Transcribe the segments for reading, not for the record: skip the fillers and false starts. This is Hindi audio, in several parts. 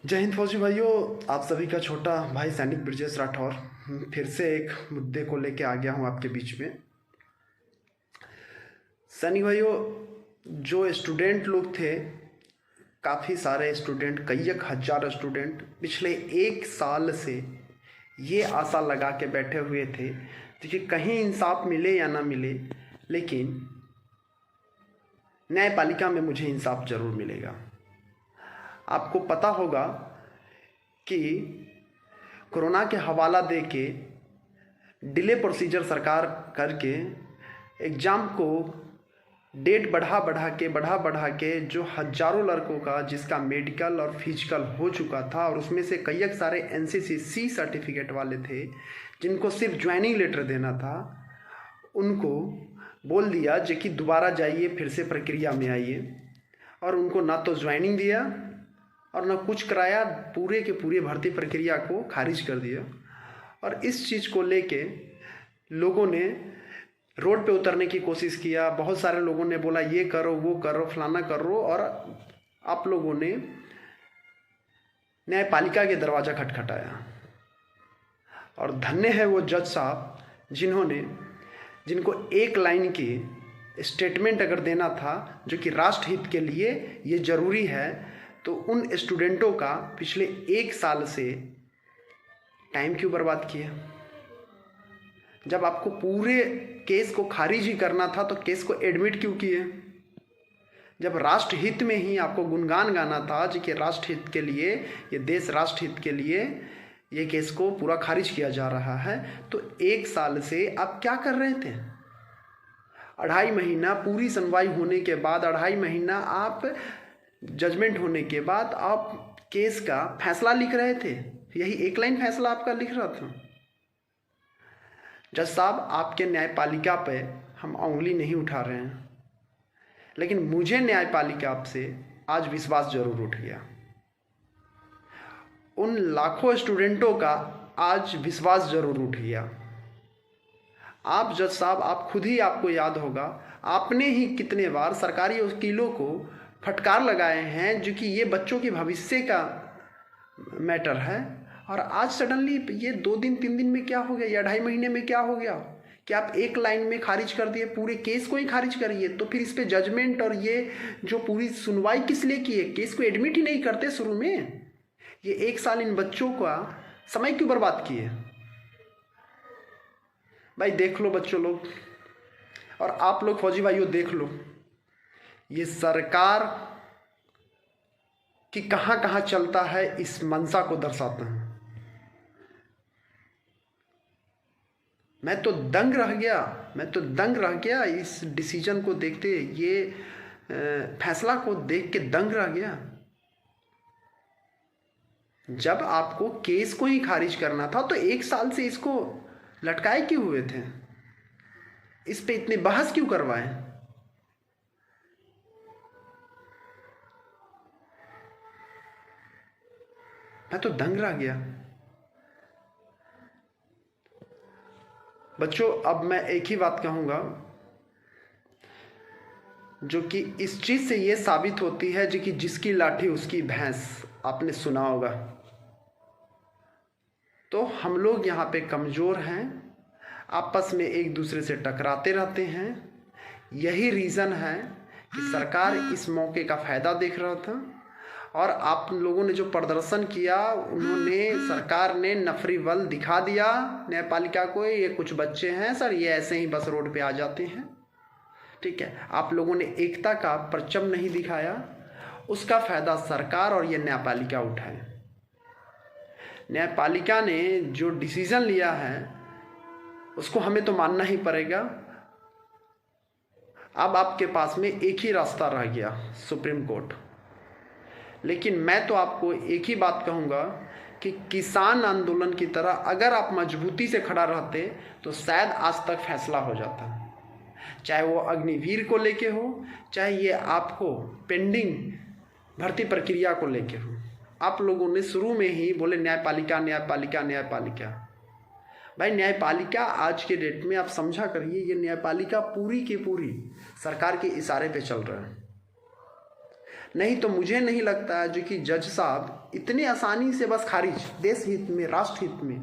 जय हिंद फौजी भाइयों। आप सभी का छोटा भाई सैनिक ब्रजेश राठौर फिर से एक मुद्दे को लेके आ गया हूँ आपके बीच में। सैनिक भाइयों, जो स्टूडेंट लोग थे, काफ़ी सारे स्टूडेंट, कई एक हज़ार स्टूडेंट पिछले एक साल से ये आशा लगा के बैठे हुए थे कि कहीं इंसाफ मिले या ना मिले, लेकिन न्यायपालिका में मुझे इंसाफ ज़रूर मिलेगा। आपको पता होगा कि कोरोना के हवाला दे के डिले प्रोसीजर सरकार करके एग्ज़ाम को डेट बढ़ा के जो हज़ारों लड़कों का जिसका मेडिकल और फिजिकल हो चुका था, और उसमें से कई एक सारे NCC सर्टिफिकेट वाले थे जिनको सिर्फ ज्वाइनिंग लेटर देना था, उनको बोल दिया जो कि दोबारा जाइए, फिर से प्रक्रिया में आइए। और उनको ना तो ज्वाइनिंग दिया और ना कुछ कराया, पूरे के पूरे भर्ती प्रक्रिया को खारिज कर दिया। और इस चीज़ को लेके लोगों ने रोड पे उतरने की कोशिश किया। बहुत सारे लोगों ने बोला ये करो, वो करो, फलाना करो, और आप लोगों ने न्यायपालिका के दरवाज़ा खटखटाया। और धन्य है वो जज साहब जिनको एक लाइन की स्टेटमेंट अगर देना था जो कि राष्ट्र हित के लिए ये ज़रूरी है, तो उन स्टूडेंटों का पिछले एक साल से टाइम क्यों बर्बाद किया? जब आपको पूरे केस को खारिज ही करना था तो केस को एडमिट क्यों किए? जब राष्ट्र हित में ही आपको गुणगान गाना था जो कि राष्ट्र हित के लिए, ये देश राष्ट्र हित के लिए ये केस को पूरा खारिज किया जा रहा है, तो एक साल से आप क्या कर रहे थे? 2.5 महीना पूरी सुनवाई होने के बाद, 2.5 महीना आप जजमेंट होने के बाद आप केस का फैसला लिख रहे थे। यही एक लाइन फैसला आपका लिख रहा था। जज साहब, आपके न्यायपालिका पे हम उंगली नहीं उठा रहे हैं, लेकिन मुझे न्यायपालिका आपसे आज विश्वास जरूर उठ गया। उन लाखों स्टूडेंटों का आज विश्वास जरूर उठ गया। आप जज साहब, आप खुद ही, आपको याद होगा, आपने ही कितने बार सरकारी वकीलों को फटकार लगाए हैं जो कि ये बच्चों के भविष्य का मैटर है। और आज सडनली ये 2 दिन 3 दिन में क्या हो गया, या 2.5 महीने में क्या हो गया कि आप एक लाइन में खारिज कर दिए? पूरे केस को ही खारिज करिए, तो फिर इस पे जजमेंट और ये जो पूरी सुनवाई किस लिए की है? केस को एडमिट ही नहीं करते शुरू में। ये एक साल इन बच्चों का समय क्यों बर्बाद किए? भाई देख लो बच्चों लोग, और आप लोग फौजी भाइयों देख लो, ये सरकार कि कहाँ कहाँ चलता है इस मंशा को दर्शाता है। मैं तो दंग रह गया इस डिसीजन को देखते, ये फैसला को देख के दंग रह गया। जब आपको केस को ही खारिज करना था तो एक साल से इसको लटकाए क्यों हुए थे? इस पे इतने बहस क्यों करवाए? मैं तो दंग रह गया। बच्चों, अब मैं एक ही बात कहूँगा जो कि इस चीज़ से ये साबित होती है जो कि जिसकी लाठी उसकी भैंस, आपने सुना होगा। तो हम लोग यहाँ पे कमज़ोर हैं, आपस में एक दूसरे से टकराते रहते हैं। यही रीज़न है कि सरकार इस मौके का फ़ायदा देख रहा था, और आप लोगों ने जो प्रदर्शन किया, सरकार ने नफरी बल दिखा दिया न्यायपालिका को। ये कुछ बच्चे हैं सर, ये ऐसे ही बस रोड पे आ जाते हैं, ठीक है। आप लोगों ने एकता का परचम नहीं दिखाया, उसका फ़ायदा सरकार और ये न्यायपालिका उठाए। न्यायपालिका ने जो डिसीज़न लिया है उसको हमें तो मानना ही पड़ेगा। अब आपके पास में एक ही रास्ता रह गया, सुप्रीम कोर्ट। लेकिन मैं तो आपको एक ही बात कहूँगा कि किसान आंदोलन की तरह अगर आप मजबूती से खड़ा रहते तो शायद आज तक फैसला हो जाता, चाहे वो अग्निवीर को लेके हो, चाहे ये आपको पेंडिंग भर्ती प्रक्रिया को लेके हो। आप लोगों ने शुरू में ही बोले न्यायपालिका न्यायपालिका न्यायपालिका। भाई न्यायपालिका आज के डेट में आप समझा करिए, ये न्यायपालिका पूरी की पूरी सरकार के इशारे पे चल रहा है। नहीं तो मुझे नहीं लगता है जो कि जज साहब इतने आसानी से बस खारिज, देश हित में, राष्ट्र हित में।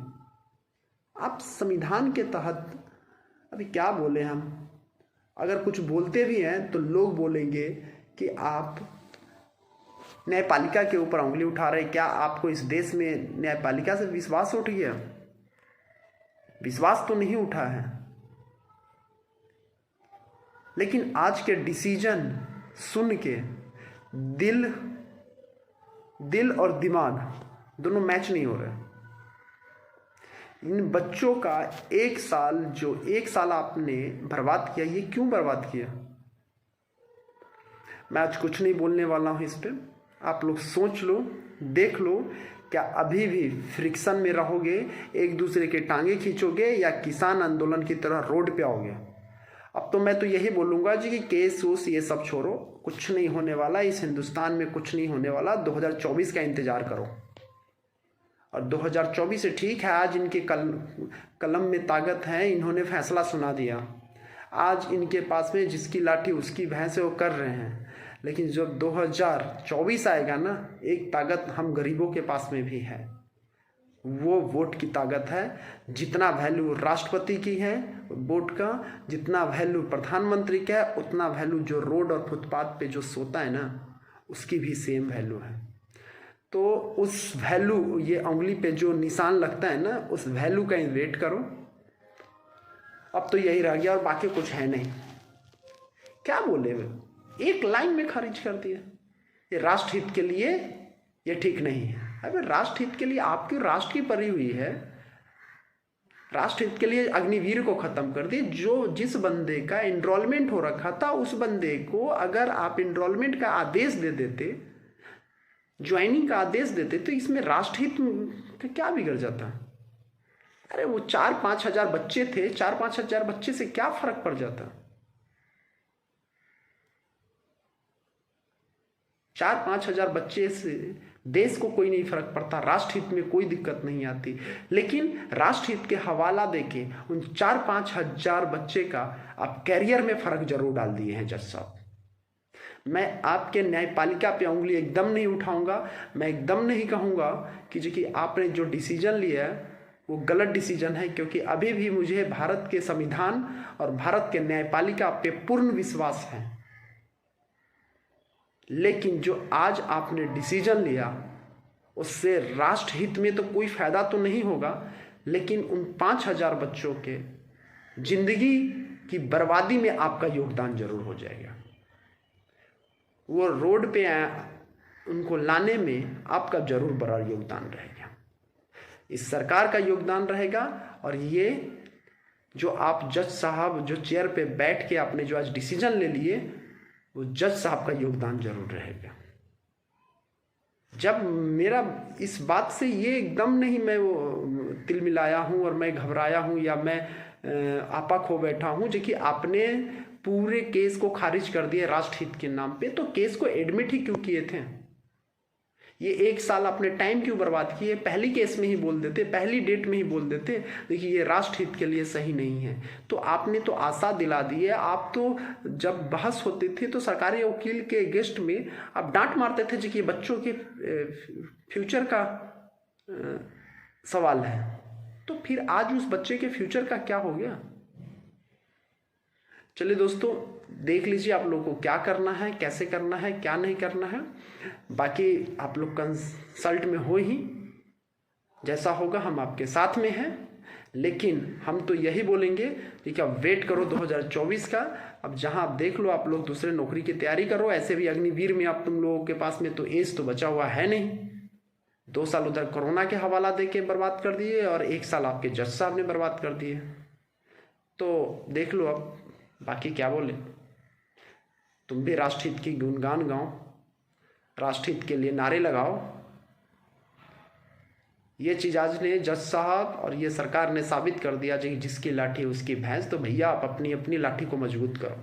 आप संविधान के तहत अभी क्या बोले हम, अगर कुछ बोलते भी हैं तो लोग बोलेंगे कि आप न्यायपालिका के ऊपर उंगली उठा रहे। क्या आपको इस देश में न्यायपालिका से विश्वास उठ गया? विश्वास तो नहीं उठा है। लेकिन आज के डिसीजन सुन के दिल और दिमाग दोनों मैच नहीं हो रहे। इन बच्चों का एक साल आपने बर्बाद किया, ये क्यों बर्बाद किया? मैं आज कुछ नहीं बोलने वाला हूं इस पर, आप लोग सोच लो, देख लो। क्या अभी भी फ्रिक्शन में रहोगे, एक दूसरे के टांगे खींचोगे, या किसान आंदोलन की तरह रोड पे आओगे? अब तो मैं तो यही बोलूँगा जी कि केस वूस ये सब छोड़ो, कुछ नहीं होने वाला इस हिंदुस्तान में, कुछ नहीं होने वाला। 2024 का इंतज़ार करो। और 2024 से ठीक है, आज इनके कलम में ताकत है, इन्होंने फैसला सुना दिया। आज इनके पास में जिसकी लाठी उसकी भैंस है, वो कर रहे हैं। लेकिन जब 2024 आएगा ना, एक ताकत हम गरीबों के पास में भी है, वो वोट की ताकत है। जितना वैल्यू राष्ट्रपति की है वोट का, जितना वैल्यू प्रधानमंत्री का है, उतना वैल्यू जो रोड और फुटपाथ पे जो सोता है ना, उसकी भी सेम वैल्यू है। तो उस वैल्यू, ये उंगली पे जो निशान लगता है ना, उस वैल्यू का वेट करो। अब तो यही रह गया और बाकी कुछ है नहीं। क्या बोले वे, एक लाइन में खारिज कर दिया। ये राष्ट्र हित के लिए ये ठीक नहीं है। अबे राष्ट्र हित के लिए आपकी राष्ट्र की पड़ी हुई है, राष्ट्र हित के लिए अग्निवीर को खत्म कर दिए। जिस बंदे का एनरोलमेंट हो रखा था, उस बंदे को अगर आप एनरोलमेंट का आदेश दे देते, ज्वाइनिंग का आदेश देते, तो इसमें राष्ट्रहित का क्या बिगड़ जाता? अरे वो 4-5 हजार बच्चे थे, 4-5 हजार बच्चे से क्या फर्क पड़ जाता? 4-5 हजार बच्चे से देश को कोई नहीं फर्क पड़ता, राष्ट्रहित में कोई दिक्कत नहीं आती। लेकिन राष्ट्रहित के हवाला देके उन 4-5 हजार बच्चे का आप कैरियर में फर्क जरूर डाल दिए हैं जज साहब। मैं आपके न्यायपालिका पे उंगली एकदम नहीं उठाऊंगा। मैं एकदम नहीं कहूँगा कि आपने जो डिसीजन लिया है वो गलत डिसीजन है, क्योंकि अभी भी मुझे भारत के संविधान और भारत के न्यायपालिका पे पूर्ण विश्वास है। लेकिन जो आज आपने डिसीजन लिया, उससे राष्ट्रहित में तो कोई फायदा तो नहीं होगा, लेकिन उन 5,000 बच्चों के जिंदगी की बर्बादी में आपका योगदान जरूर हो जाएगा। वो रोड पे उनको लाने में आपका जरूर बड़ा योगदान रहेगा, इस सरकार का योगदान रहेगा। और ये जो आप जज साहब जो चेयर पे बैठ के आपने जो आज डिसीजन ले लिए, वो जज साहब का योगदान जरूर रहेगा। जब मेरा इस बात से ये एकदम नहीं मैं वो तिल मिलाया हूँ और मैं घबराया हूँ या मैं आपा खो बैठा हूँ, जो कि आपने पूरे केस को खारिज कर दिया राष्ट्रहित के नाम पे, तो केस को एडमिट ही क्यों किए थे? ये 1 साल अपने टाइम क्यों बर्बाद किए? पहली केस में ही बोल देते, पहली डेट में ही बोल देते, देखिए ये राष्ट्रहित के लिए सही नहीं है। तो आपने तो आशा दिला दी है। आप तो जब बहस होते थे तो सरकारी वकील के अगेंस्ट में आप डांट मारते थे जी कि बच्चों के फ्यूचर का सवाल है। तो फिर आज उस बच्चे के फ्यूचर का क्या हो गया? चलिए दोस्तों, देख लीजिए आप लोगों को क्या करना है, कैसे करना है, क्या नहीं करना है। बाकी आप लोग कंसल्ट में हो ही, जैसा होगा हम आपके साथ में हैं। लेकिन हम तो यही बोलेंगे कि अब वेट करो 2024 का। अब जहां आप देख लो, आप लोग दूसरे नौकरी की तैयारी करो। ऐसे भी अग्निवीर में आप तुम लोगों के पास में तो एज तो बचा हुआ है नहीं। 2 साल उधर कोरोना के हवाला दे के बर्बाद कर दिए और 1 साल आपके जज साहब ने बर्बाद कर दिए। तो देख लो, अब बाकी क्या बोले। तुम भी राष्ट्रहित की गुणगान गाओ, राष्ट्रहित के लिए नारे लगाओ। ये चीज़ आज ने जज साहब और ये सरकार ने साबित कर दिया कि जिसकी लाठी उसकी भैंस। तो भैया आप अपनी अपनी लाठी को मजबूत करो।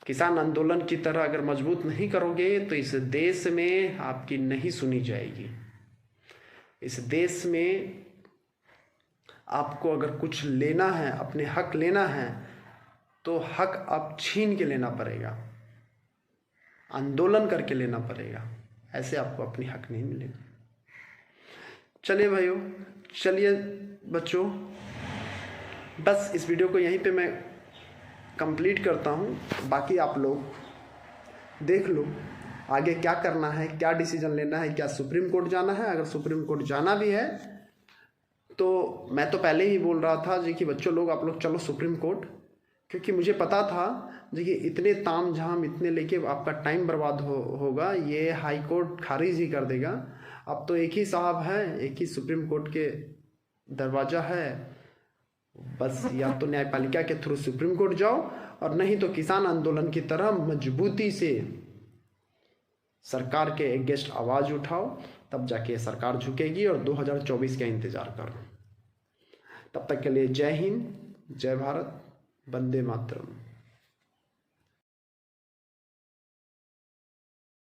किसान आंदोलन की तरह अगर मजबूत नहीं करोगे तो इस देश में आपकी नहीं सुनी जाएगी। इस देश में आपको अगर कुछ लेना है, अपने हक लेना है, तो हक अब छीन के लेना पड़ेगा। आंदोलन करके लेना पड़ेगा, ऐसे आपको अपनी हक नहीं मिलेगा। चलिए भाइयों, चलिए बच्चों, बस इस वीडियो को यहीं पे मैं कंप्लीट करता हूँ। बाकी आप लोग देख लो आगे क्या करना है, क्या डिसीजन लेना है, क्या सुप्रीम कोर्ट जाना है। अगर सुप्रीम कोर्ट जाना भी है तो मैं तो पहले ही बोल रहा था जी कि बच्चों लोग आप लोग चलो सुप्रीम कोर्ट, क्योंकि मुझे पता था जी कि इतने ताम झाम इतने लेके आपका टाइम बर्बाद होगा, ये हाई कोर्ट खारिज ही कर देगा। अब तो एक ही साहब है, एक ही सुप्रीम कोर्ट के दरवाज़ा है, बस या तो न्यायपालिका के थ्रू सुप्रीम कोर्ट जाओ और नहीं तो किसान आंदोलन की तरह मजबूती से सरकार के अगेंस्ट आवाज़ उठाओ, तब जाके सरकार झुकेगी और 2024 का इंतज़ार करो। तब तक के लिए जय हिंद, जय भारत, वंदे मातरम।